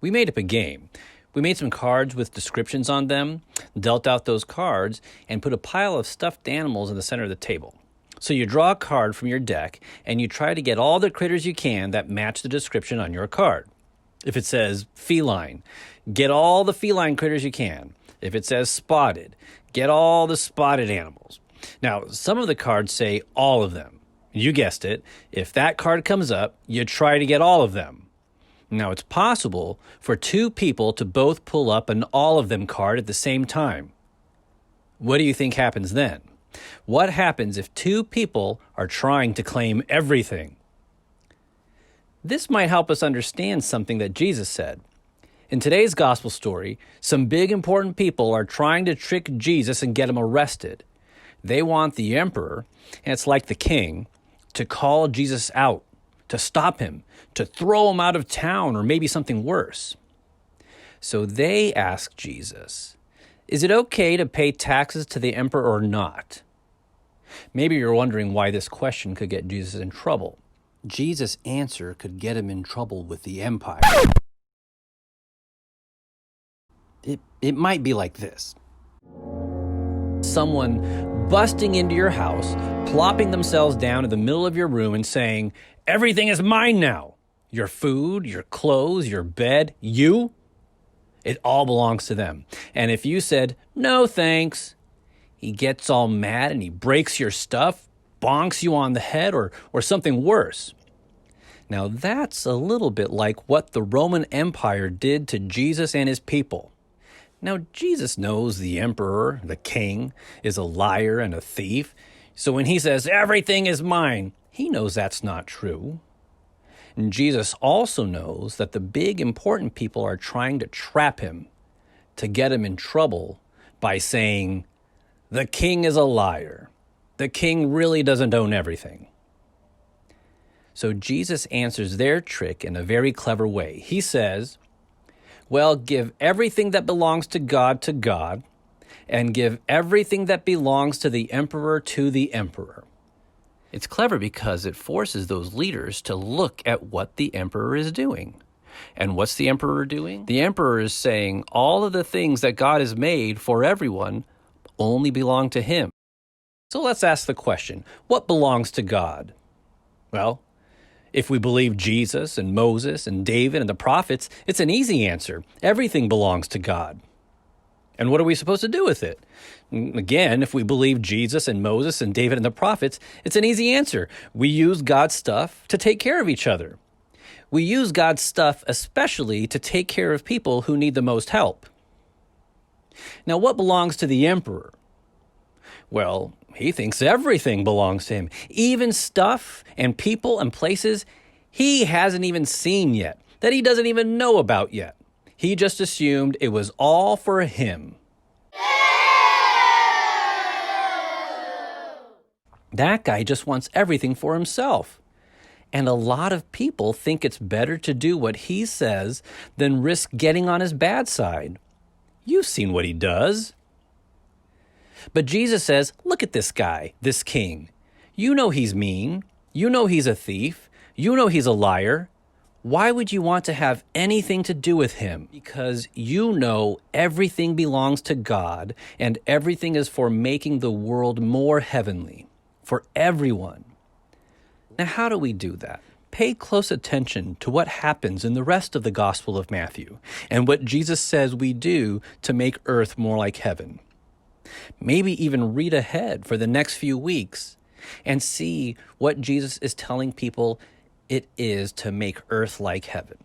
We made up a game. We made some cards with descriptions on them, dealt out those cards, and put a pile of stuffed animals in the center of the table. So you draw a card from your deck, and you try to get all the critters you can that match the description on your card. If it says feline, get all the feline critters you can. If it says spotted, get all the spotted animals. Now, some of the cards say all of them. You guessed it. If that card comes up, you try to get all of them. Now, it's possible for two people to both pull up an all of them card at the same time. What do you think happens then? What happens if two people are trying to claim everything? This might help us understand something that Jesus said. In today's gospel story, some big important people are trying to trick Jesus and get him arrested. They want the emperor, and it's like the king, to call Jesus out, to stop him, to throw him out of town, or maybe something worse. So they ask Jesus, is it okay to pay taxes to the emperor or not? Maybe you're wondering why this question could get Jesus in trouble. Jesus' answer could get him in trouble with the empire. It might be like this. Someone busting into your house, plopping themselves down in the middle of your room and saying, everything is mine now. Your food, your clothes, your bed, you. It all belongs to them. And if you said, no thanks, he gets all mad and he breaks your stuff, bonks you on the head, or something worse. Now that's a little bit like what the Roman Empire did to Jesus and his people. Now, Jesus knows the emperor, the king, is a liar and a thief. So when he says, everything is mine, he knows that's not true. And Jesus also knows that the big important people are trying to trap him, to get him in trouble by saying, the king is a liar. The king really doesn't own everything. So Jesus answers their trick in a very clever way. He says, well, give everything that belongs to God, and give everything that belongs to the emperor. It's clever because it forces those leaders to look at what the emperor is doing. And what's the emperor doing? The emperor is saying all of the things that God has made for everyone only belong to him. So let's ask the question, what belongs to God? Well, if we believe Jesus and Moses and David and the prophets, it's an easy answer. Everything belongs to God. And what are we supposed to do with it? Again, if we believe Jesus and Moses and David and the prophets, it's an easy answer. We use God's stuff to take care of each other. We use God's stuff especially to take care of people who need the most help. Now, what belongs to the emperor? Well, he thinks everything belongs to him, even stuff and people and places he hasn't even seen yet, that he doesn't even know about yet. He just assumed it was all for him. That guy just wants everything for himself. And a lot of people think it's better to do what he says than risk getting on his bad side. You've seen what he does. But Jesus says, look at this guy, this king. You know he's mean. You know he's a thief. You know he's a liar. Why would you want to have anything to do with him? Because you know everything belongs to God and everything is for making the world more heavenly, for everyone. Now, how do we do that? Pay close attention to what happens in the rest of the Gospel of Matthew and what Jesus says we do to make earth more like heaven. Maybe even read ahead for the next few weeks and see what Jesus is telling people it is to make earth like heaven.